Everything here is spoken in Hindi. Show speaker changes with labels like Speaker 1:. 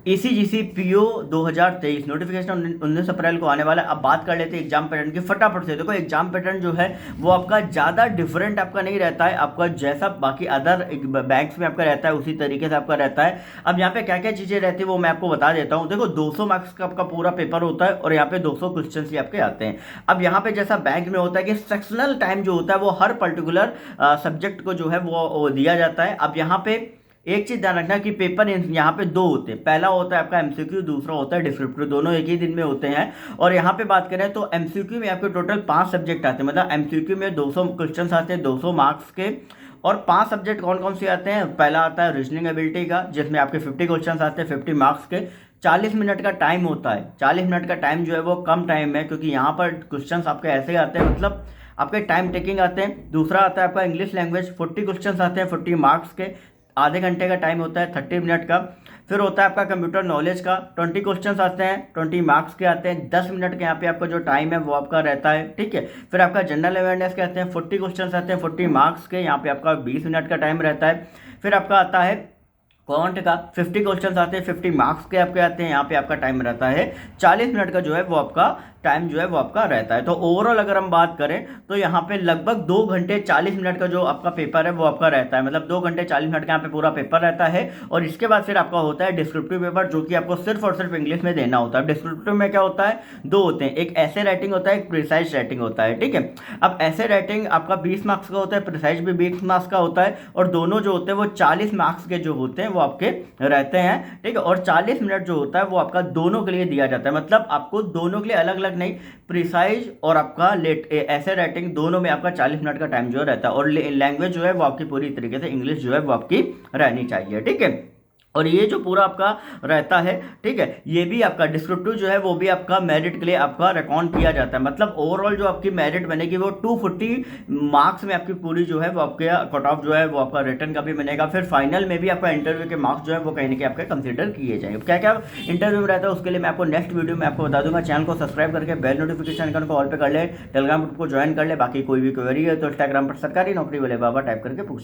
Speaker 1: ईसीजीसी पीओ 2023 नोटिफिकेशन 19 अप्रैल को आने वाला है। अब बात कर लेते हैं एग्जाम पैटर्न की फटाफट से। देखो एग्जाम पैटर्न जो है वो आपका ज़्यादा डिफरेंट आपका नहीं रहता है, आपका जैसा बाकी अदर बैंक्स में आपका रहता है उसी तरीके से आपका रहता है। अब यहाँ पे क्या क्या चीज़ें रहती है वो मैं आपको बता देता हूँ। देखो 200 मार्क्स का आपका पूरा पेपर होता है और यहाँ पे 200 क्वेश्चन ही आपके आते हैं। अब यहाँ पे जैसा बैंक में होता है कि सेक्शनल टाइम जो होता है वो हर पर्टिकुलर सब्जेक्ट को जो है वो दिया जाता है। अब यहाँ पे एक चीज ध्यान रखना कि पेपर यहाँ पे दो होते हैं, पहला होता है आपका एमसीक्यू, दूसरा होता है डिस्क्रिप्टिव, दोनों एक ही दिन में होते हैं। और यहाँ पे बात करें तो एमसीक्यू में आपके टोटल 5 सब्जेक्ट आते हैं, मतलब एमसीक्यू में 200 क्वेश्चन आते हैं 200 मार्क्स के। और 5 सब्जेक्ट कौन कौन से आते हैं, पहला आता है रीजनिंग एबिलिटी का जिसमें आपके 50 क्वेश्चन आते हैं 50 मार्क्स के। 40 मिनट का टाइम होता है, 40 मिनट का टाइम जो है वो कम टाइम है क्योंकि यहाँ पर क्वेश्चन आपके ऐसे आते हैं, मतलब आपके टाइम टेकिंग आते हैं। दूसरा आता है आपका इंग्लिश लैंग्वेज, 40 क्वेश्चन आते हैं 40 मार्क्स के, आधे घंटे का टाइम होता है 30 मिनट का। फिर होता है आपका कंप्यूटर नॉलेज का, 20 क्वेश्चंस आते हैं 20 मार्क्स के आते हैं, 10 मिनट के यहाँ पे आपका जो टाइम है वो आपका रहता है, ठीक है। फिर आपका जनरल अवेयरनेस के आते हैं 40 क्वेश्चंस आते हैं 40 मार्क्स के, यहाँ पे आपका 20 मिनट का टाइम रहता है। फिर आपका आता है क्वांट का, 50 क्वेश्चंस आते हैं 50 मार्क्स के आपके आते हैं, यहाँ पे आपका टाइम रहता है 40 मिनट का जो है वो आपका टाइम जो है वो आपका रहता है। तो ओवरऑल अगर हम बात करें तो यहाँ पे लगभग 2 घंटे 40 मिनट का जो आपका पेपर है वो आपका रहता है, मतलब 2 घंटे 40 मिनट का यहाँ पे पूरा पेपर रहता है। और इसके बाद फिर आपका होता है डिस्क्रिप्टिव पेपर जो कि आपको सिर्फ और सिर्फ इंग्लिश में देना होता है। डिस्क्रिप्टिव में क्या होता है, दो होते हैं, एक ऐसे राइटिंग होता है, एक प्रिसाइज राइटिंग होता है, ठीक है। अब ऐसे राइटिंग आपका 20 मार्क्स का होता है, प्रिसाइज भी 20 मार्क्स का होता है, और दोनों जो होते हैं वो 40 मार्क्स के जो होते हैं वो आपके रहते हैं, ठीक है। और 40 मिनट जो होता है वो आपका दोनों के लिए दिया जाता है, मतलब आपको दोनों के लिए अलग अलग नहीं, प्रिसाइज और आपका लेट ऐसे राइटिंग दोनों में आपका 40 मिनट का टाइम जो रहता है। और लैंग्वेज जो है वो आपकी पूरी तरीके से इंग्लिश जो है वो आपकी रहनी चाहिए, ठीक है। और ये जो पूरा आपका रहता है, ठीक है, ये भी आपका डिस्क्रिप्टिव जो है वो भी आपका मेरिट के लिए आपका रिकॉर्ड किया जाता है, मतलब ओवरऑल जो आपकी मेरिट बनेगी वो 240 मार्क्स में आपकी पूरी जो है वो आपके कट ऑफ जो है वो आपका रिटर्न का भी बनेगा। फिर फाइनल में भी आपका इंटरव्यू के मार्क्स जो है वो कहीं ना कहीं आपके कंसिडर किए जाएंगे। क्या क्या इंटरव्यू में रहता है उसके लिए मैं आपको नेक्स्ट वीडियो में आपको बता दूंगा। चैनल को सब्सक्राइब करके बेल नोटिफिकेशन आइकन को ऑल पे कर ले, टेलीग्राम ग्रुप को ज्वाइन कर ले। बाकी कोई भी क्वेरी है तो इंस्टाग्राम पर सरकारी नौकरी वाले बाबा टाइप करके पूछ